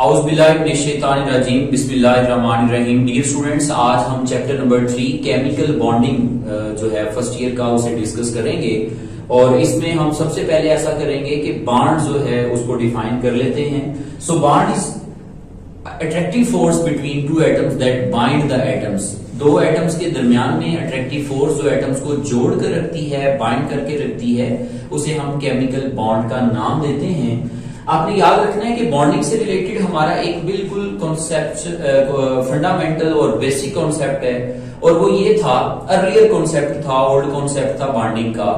औज़ुबिल्लाहिमिनश्शैतानिर्रजीम बिस्मिल्लाहिर्रहमानिर्रहीम। Dear students, आज हम चैप्टर नंबर 3 केमिकल बॉन्डिंग जो है फर्स्ट ईयर का उसे डिस्कस करेंगे। और इसमें हम सबसे पहले ऐसा करेंगे कि बॉन्ड जो है उसको डिफाइन कर लेते हैं। So bond is attractive force between two atoms that bind the atoms. दो एटम्स के दरमियान में अट्रैक्टिव फोर्स जो एटम्स को जोड़ कर रखती है, बाइंड करके रखती है, उसे हम केमिकल बॉन्ड का नाम देते हैं। आपने याद रखना है कि बॉन्डिंग से रिलेटेड हमारा एक बिल्कुल कॉन्सेप्ट फंडामेंटल और बेसिक कॉन्सेप्ट है, और वो ये था, अर्लियर कॉन्सेप्ट था, ओल्ड कॉन्सेप्ट था बॉन्डिंग का,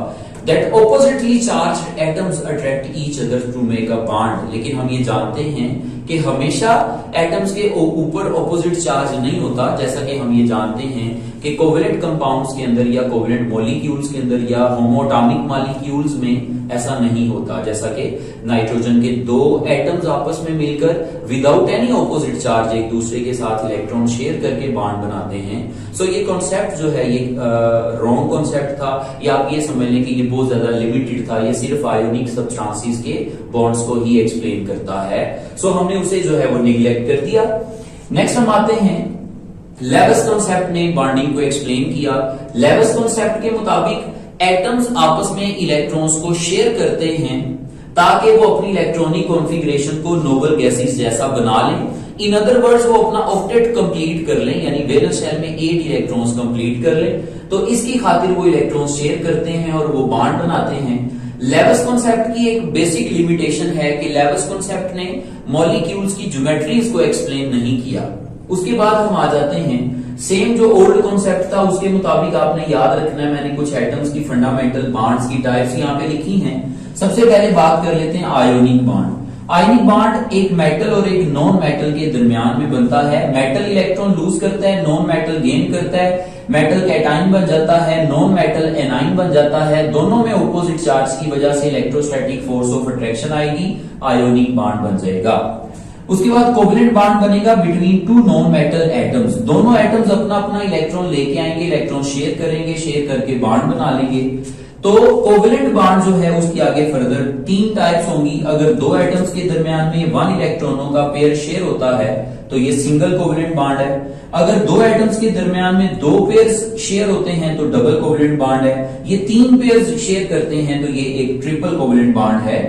that oppositely charged atoms attract each other to make a bond. लेकिन हम ये जानते हैं कि हमेशा एटम्स के ऊपर ऑपोजिट चार्ज नहीं होता। जैसा कि हम ये जानते हैं कि कोवेलेंट कंपाउंड्स के अंदर या कोवेलेंट मॉलिक्यूल्स के अंदर या होमोएटॉमिक मॉलिक्यूल्स में ऐसा नहीं होता। जैसा कि नाइट्रोजन के दो एटम्स आपस में मिलकर विदाउट एनी ऑपोजिट चार्ज एक दूसरे के साथ इलेक्ट्रॉन शेयर करके बॉन्ड बनाते हैं। सो ये कॉन्सेप्ट जो है ये रॉन्ग कॉन्सेप्ट था, या आप ये समझ लें कि ये बहुत ज्यादा लिमिटेड था। ये सिर्फ आयोनिक सब्सटेंसेस के बॉन्ड्स को ही एक्सप्लेन करता है। सो हमने उसे जो है वो निग्लेक्ट कर दिया। नेक्स्ट हम आते हैं, लेविस कॉन्सेप्ट ने बॉन्डिंग को एक्सप्लेन किया। लेविस कॉन्सेप्ट के मुताबिक एटम्स आपस में इलेक्ट्रॉन्स को शेयर करते हैं ताकि वो अपनी इलेक्ट्रॉनिक कॉन्फ़िगरेशन को नोबल गैसेस जैसा बना लें। इन अदर वर्ड्स वो अपना ऑक्टेट कंप्लीट कर लें, यानी वैलेंस शेल में 8 इलेक्ट्रॉन्स कंप्लीट कर लें। तो इसकी खातिर वो इलेक्ट्रॉन्स शेयर करते हैं और वो बॉन्ड बनाते हैं। लेविस कॉन्सेप्ट की एक बेसिक लिमिटेशन है कि लेविस कॉन्सेप्ट ने मॉलिक्यूल्स की ज्योमेट्रीज को एक्सप्लेन नहीं किया। उसके बाद हम आ जाते हैं, सेम जो ओल्ड कॉन्सेप्ट था उसके मुताबिक आपने याद रखना है, मैंने कुछ एटम्स की फंडामेंटल बॉन्ड्स की टाइप्स यहाँ पे लिखी हैं। सबसे पहले बात कर लेते हैं आयोनिक बॉन्ड। आयोनिक बॉन्ड एक मेटल और एक नॉन मेटल के दरमियान में बनता है। मेटल इलेक्ट्रॉन लूज करता है, नॉन मेटल गेन करता है। मेटल कैटाइन बन जाता है, नॉन मेटल एनाइन बन जाता है। दोनों में ऑपोजिट चार्ज की वजह से इलेक्ट्रोस्टैटिक फोर्स ऑफ अट्रैक्शन आएगी, आयोनिक बॉन्ड बन जाएगा। उसके बाद कोवेलेंट बॉन्ड बनेगा between two non metal atoms. दोनों एटम्स अपना अपना इलेक्ट्रॉन लेके आएंगे, इलेक्ट्रॉन शेयर करेंगे, शेयर करके बॉन्ड बना लेंगे। तो कोवेलेंट बॉन्ड जो है उसकी आगे फर्दर 3 टाइप्स होंगी। अगर दो एटम्स के दरमियान में 1 इलेक्ट्रॉनों का पेयर शेयर होता है तो ये सिंगल कोवेलेंट बॉन्ड है। अगर दो एटम्स के दरमियान में 2 पेयर्स शेयर होते हैं तो डबल कोवेलेंट बॉन्ड है। ये 3 पेयर्स शेयर करते हैं तो ये एक ट्रिपल कोवेलेंट बॉन्ड है।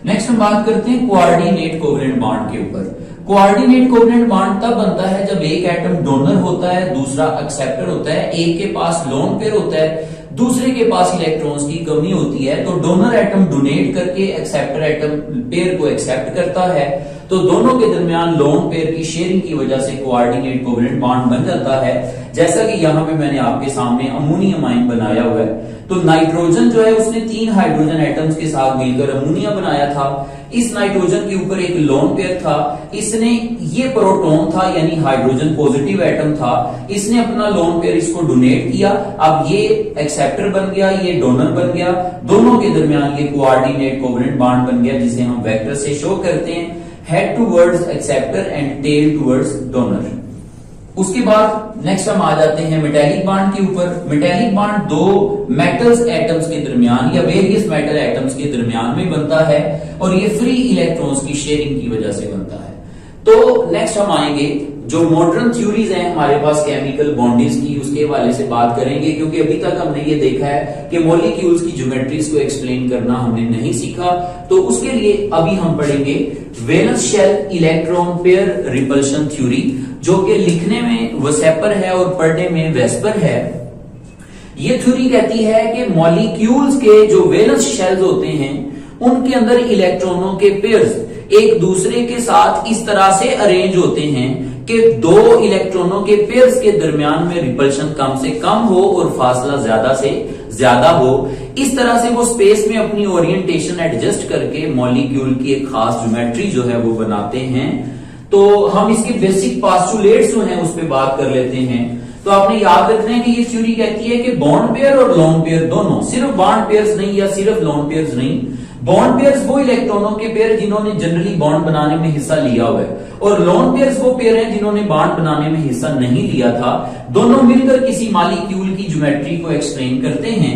नेक्स्ट हम बात करते हैं कोऑर्डिनेट कोवेलेंट बॉन्ड के ऊपर। कोऑर्डिनेट कोवेलेंट बॉन्ड तब बनता है जब एक एटम डोनर होता है, दूसरा एक्सेप्टर होता है। एक के पास लोन पेयर होता है, दूसरे के पास इलेक्ट्रॉन्स की कमी होती है, तो डोनर एटम डोनेट करके एक्सेप्टर एटम पेयर को एक्सेप्ट करता है। तो दोनों के दरमियान लोन पेयर की शेयरिंग की वजह से कोऑर्डिनेट कोवेलेंट बॉन्ड बन जाता है। जैसा कि यहां पे मैंने आपके सामने अमोनियम आयन बनाया हुआ है। तो नाइट्रोजन जो है उसने 3 हाइड्रोजन एटम्स के साथ मिलकर अमोनिया बनाया था। इस नाइट्रोजन के ऊपर एक लोन पेयर था, इसने ये प्रोटॉन था यानी हाइड्रोजन पॉजिटिव एटम था, इसने अपना लोन पेयर इसको डोनेट किया। अब ये एक्सेप्टर बन गया, ये डोनर बन गया। दोनों के दरमियान ये कोऑर्डिनेट कोवेलेंट बॉन्ड बन गया, जिसे हम वेक्टर से शो करते हैं, head towards acceptor and tail towards donor. उसके बाद नेक्स्ट हम आ जाते हैं मेटेलिक बॉन्ड के ऊपर। मेटेलिक बॉन्ड 2 मेटल्स एटम्स के दरमियान या वेरियस मेटल एटम्स के दरमियान में बनता है, और ये फ्री इलेक्ट्रॉन्स की शेयरिंग की वजह से बनता है। तो नेक्स्ट हम आएंगे, जो मॉडर्न थ्योरीज हैं हमारे पास केमिकल बॉन्डिंग्स की, उसके हवाले से बात करेंगे, क्योंकि अभी तक हमने ये देखा है कि मॉलिक्यूल्स की ज्योमेट्रीज को एक्सप्लेन करना हमने नहीं सीखा। तो उसके लिए अभी हम पढ़ेंगे valence shell electron pair repulsion theory, जो कि लिखने में वसेपर है और पढ़ने में वेस्पर है। ये थ्योरी कहती है कि मॉलिक्यूल्स के जो वैलेंस शेल्स होते हैं उनके अंदर इलेक्ट्रॉनों के पेयर्स एक दूसरे के साथ इस तरह से अरेंज होते हैं कि 2 इलेक्ट्रॉनों के पेयर्स के दरमियान में रिपल्शन कम से कम हो और फासला ज्यादा से ज्यादा हो। इस तरह से वो स्पेस में अपनी ओरिएंटेशन एडजस्ट करके मॉलिक्यूल की एक खास ज्योमेट्री जो है वो बनाते हैं। तो हम इसके बेसिक पोस्टुलेट्स जो हैं उस पर बात कर लेते हैं। तो आपने याद रखना है कि ये थ्योरी कहती है कि बॉन्ड पेयर और लोन पेयर दोनों, सिर्फ बॉन्ड पेयर्स नहीं या सिर्फ लोन पेयर्स नहीं, बॉन्ड पेयर्स वो इलेक्ट्रॉनों के पेयर जिन्होंने जनरली बॉन्ड बनाने में हिस्सा लिया हुआ है, और लोन पेयर्स वो पेयर हैं जिन्होंने बॉन्ड बनाने में हिस्सा नहीं लिया था। दोनों मिलकर किसी मॉलिक्यूल की ज्योमेट्री को एक्सप्लेन करते हैं।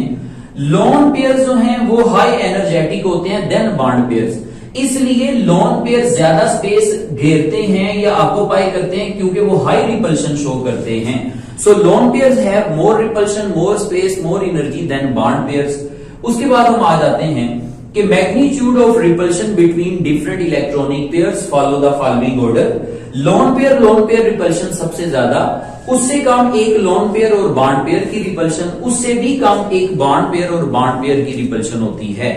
लोन पेयर्स जो हैं वो हाई एनर्जेटिक होते हैं देन बॉन्ड पेयर्स, इसलिए लोन पेयर ज्यादा स्पेस घेरते हैं या ऑक्यूपाई करते हैं क्योंकि वो हाई रिपल्शन शो करते हैं। So lone pairs have more repulsion, more space, more energy than bond pairs. उसके बाद हम आ जाते हैं कि magnitude of repulsion between different electronic pairs follow the following order. Lone pair repulsion सबसे ज्यादा, उससे कम एक लोन पेयर और बॉन्ड पेयर की रिपल्शन, उससे भी कम एक बॉन्ड पेयर और बॉन्ड पेयर की रिपल्शन होती है।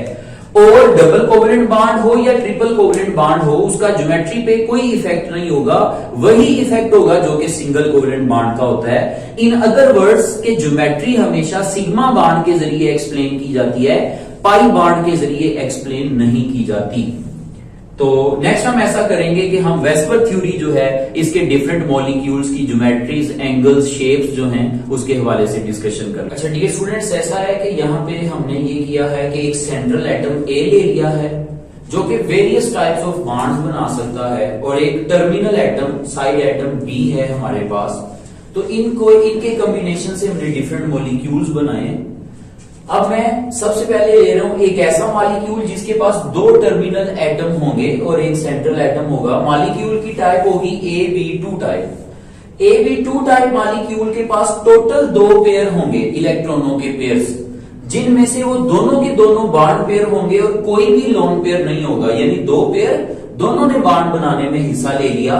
और डबल कोवेलेंट बॉन्ड हो या ट्रिपल कोवेलेंट बॉन्ड हो, उसका ज्योमेट्री पे कोई इफेक्ट नहीं होगा, वही इफेक्ट होगा जो कि सिंगल कोवेलेंट बॉन्ड का होता है। इन अदर वर्ड्स के ज्योमेट्री हमेशा सिग्मा बॉन्ड के जरिए एक्सप्लेन की जाती है, पाई बॉन्ड के जरिए एक्सप्लेन नहीं की जाती। तो नेक्स्ट हम ऐसा करेंगे कि हम वेस्पर थ्योरी जो है इसके डिफरेंट मॉलिक्यूल्स की ज्योमेट्रीज, एंगल्स, शेप्स जो हैं उसके हवाले से डिस्कशन करें। अच्छा डियर स्टूडेंट्स, ऐसा है कि यहाँ पे हमने ये किया है कि एक सेंट्रल एटम ए ले लिया है जो कि वेरियस टाइप्स ऑफ बॉन्ड्स बना सकता है, और एक terminal atom, side atom B है हमारे पास। तो इनके कॉम्बिनेशन से हमने डिफरेंट मॉलिक्यूल्स बनाए। अब मैं सबसे पहले ले रहा हूं एक ऐसा मॉलिक्यूल जिसके पास दो टर्मिनल एटम होंगे और एक सेंट्रल एटम होगा। मॉलिक्यूल की टाइप होगी AB2 type. AB2 type molecule के पास टोटल दो पेयर होंगे इलेक्ट्रॉनों के पेयर्स, जिनमें से वो दोनों के दोनों बॉन्ड पेयर होंगे और कोई भी लोन पेयर नहीं होगा, यानी दो पेयर दोनों ने बॉन्ड बनाने में हिस्सा ले लिया।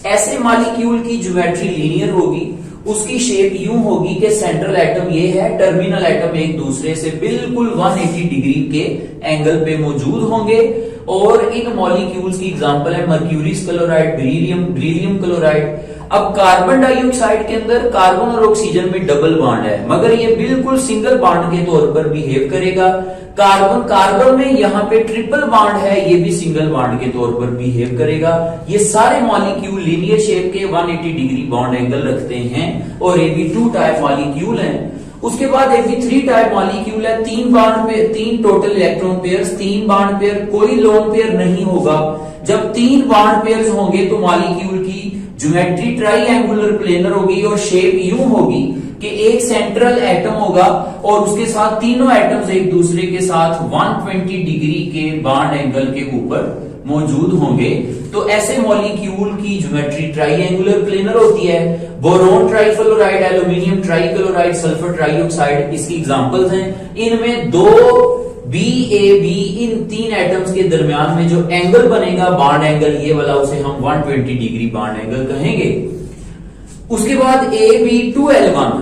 ऐसे मॉलिक्यूल की ज्योमेट्री लीनियर होगी, उसकी शेप यूं होगी कि सेंट्रल एटम ये है, टर्मिनल एटम एक दूसरे से बिल्कुल 180 डिग्री के एंगल पे मौजूद होंगे। और इन मॉलिक्यूल्स की एग्जांपल है मर्क्यूरियस क्लोराइड, बेरिलियम क्लोराइड। अब कार्बन डाइऑक्साइड के अंदर कार्बन और ऑक्सीजन में डबल बॉन्ड है, मगर ये बिल्कुल सिंगल बॉन्ड के तौर पर बिहेव करेगा। कार्बन में यहाँ पे ट्रिपल बॉन्ड है, ये भी सिंगल बॉन्ड के तौर पर बिहेव करेगा। ये सारे मॉलिक्यूल लीनियर शेप के 180 डिग्री बॉन्ड एंगल रखते हैं और AB2 टाइप मॉलिक्यूल हैं। उसके बाद AB3 टाइप मॉलिक्यूल है, तीन बॉन्ड पे, तीन टोटल इलेक्ट्रॉन पेयर्स, तीन बॉन्ड पेयर, कोई लोन पेयर नहीं होगा। जब तीन बॉन्ड पेयर्स होंगे तो मॉलिक्यूल की ज्योमेट्री ट्राइएंगुलर प्लेनर होगी और शेप यूं होगी कि एक सेंट्रल एटम होगा और उसके साथ तीनों एटम्स एक दूसरे के साथ 120 डिग्री के बॉन्ड एंगल के ऊपर मौजूद होंगे। तो ऐसे मॉलिक्यूल की ज्योमेट्री ट्राइएंगुलर प्लेनर होती है। Boron trifluoride, aluminium trichloride, sulphur trioxide इसकी एग्जांपल्स हैं। इनमें दो BAB इन तीन एटम्स के दरमियान में जो एंगल बनेगा बॉन्ड एंगल, ये वाला, उसे हम 120 डिग्री बॉन्ड एंगल कहेंगे। उसके बाद AB2L1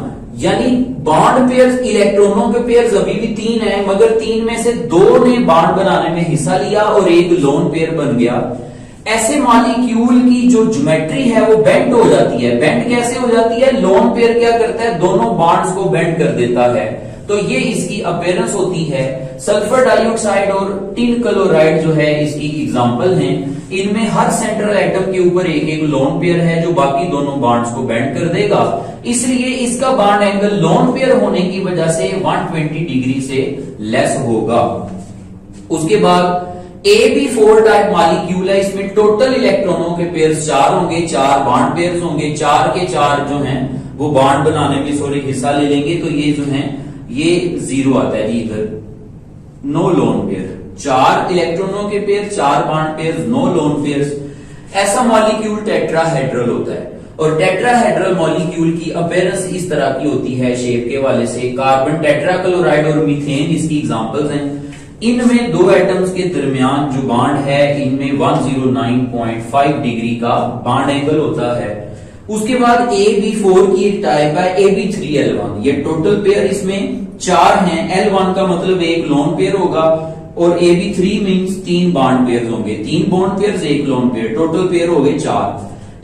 यानी बॉन्ड पेयर्स, इलेक्ट्रॉनों के पेयर्स अभी भी तीन है, मगर तीन में से दो ने बॉन्ड बनाने में हिस्सा लिया और एक लोन पेयर बन गया। ऐसे मॉलिक्यूल की जो ज्योमेट्री है वो बेंड हो जाती है। बेंड कैसे हो जाती है? लोन पेयर क्या करता है, दोनों बॉन्ड्स को बेंड कर देता है। तो ये इसकी अपीयरेंस होती है। सल्फर डाइऑक्साइड और टिन क्लोराइड जो है इसकी एग्जांपल हैं। इनमें हर सेंट्रल एटम के ऊपर एक एक लोन पेयर है जो बाकी दोनों बॉन्ड्स को बेंड कर देगा, इसलिए इसका बॉन्ड एंगल लोन पेयर होने की वजह से 120 डिग्री से लेस होगा। उसके बाद AB4 टाइप मॉलिक्यूल है, इसमें टोटल इलेक्ट्रॉनों के पेयर्स 4 होंगे, 4 बॉन्ड पेयर्स होंगे, 4 के 4 जो हैं वो बॉन्ड बनाने में सॉरी हिस्सा ले लेंगे। तो ये जो है ये 0 आता है जी, इधर नो लोन पेयर। 4 इलेक्ट्रॉनों के pair, 4 bond pairs, no lone pairs. ऐसा मॉलिक्यूल टेट्राहेड्रल होता है और टेट्राहेड्रल मॉलिक्यूल की अपीयरेंस इस तरह की होती है शेप के वाले से। कार्बन टेट्राक्लोराइड और मीथेन इसकी एग्जांपल्स हैं। इनमें दो एटम्स के दरमियान जो बॉन्ड है इनमें 109.5 डिग्री का बॉन्ड एंगल होता है। उसके बाद AB4 की एक टाइप है AB3L1। ये टोटल पेयर इसमें 4 हैं। L1 का मतलब एक लोन पेयर होगा और AB3 मींस 3 बॉन्ड पेयर होंगे, 3 बॉन्ड पेयर, एक लोन पेयर, टोटल पेयर हो गए 4।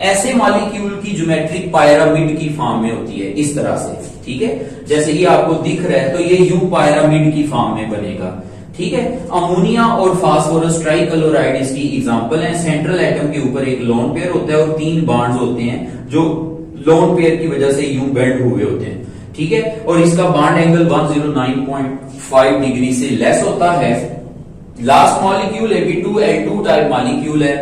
ऐसे मॉलिक्यूल की ज्योमेट्रिक पायरामिड की फॉर्म में होती है इस तरह से, ठीक है, जैसे ये आपको दिख रहा है तो ये यू पायरामिड की फॉर्म में बनेगा, ठीक है। अमोनिया और फास्फोरस ट्राइक्लोराइड इसकी एग्जांपल है। सेंट्रल एटम के ऊपर एक लोन पेयर होता है और 3 बॉन्ड्स होते हैं जो लोन पेयर की वजह से यूं बेंड हुए होते हैं, ठीक है। और इसका बॉन्ड एंगल 109.5 डिग्री से लेस होता है। Last molecule AB2L2 type molecule है।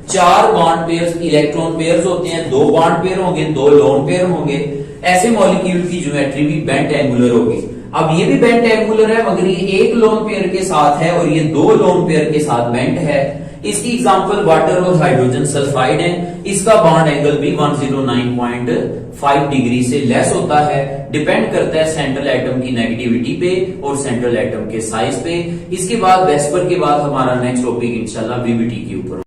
4 बॉन्ड पेयर्स, इलेक्ट्रॉन पेयर्स होते हैं, 2 बॉन्ड पेयर होंगे, 2 लोन पेयर होंगे। ऐसे मॉलिक्यूल की ज्योमेट्री भी बेंट एंगुलर होगी। अब ये भी बेंट एंगुलर है मगर ये एक लोन पेयर के साथ है और ये 2 लोन पेयर के साथ बेंट है। इसकी एग्जांपल वाटर और हाइड्रोजन सल्फाइड है। इसका बॉन्ड एंगल भी 109.5 डिग्री से लेस होता है। डिपेंड करता है सेंट्रल एटम की नेगेटिविटी पे और सेंट्रल एटम के साइज पे। इसके बाद वेस्पर के बाद हमारा नेक्स्ट टॉपिक इंशाल्लाह वीबीटी के ऊपर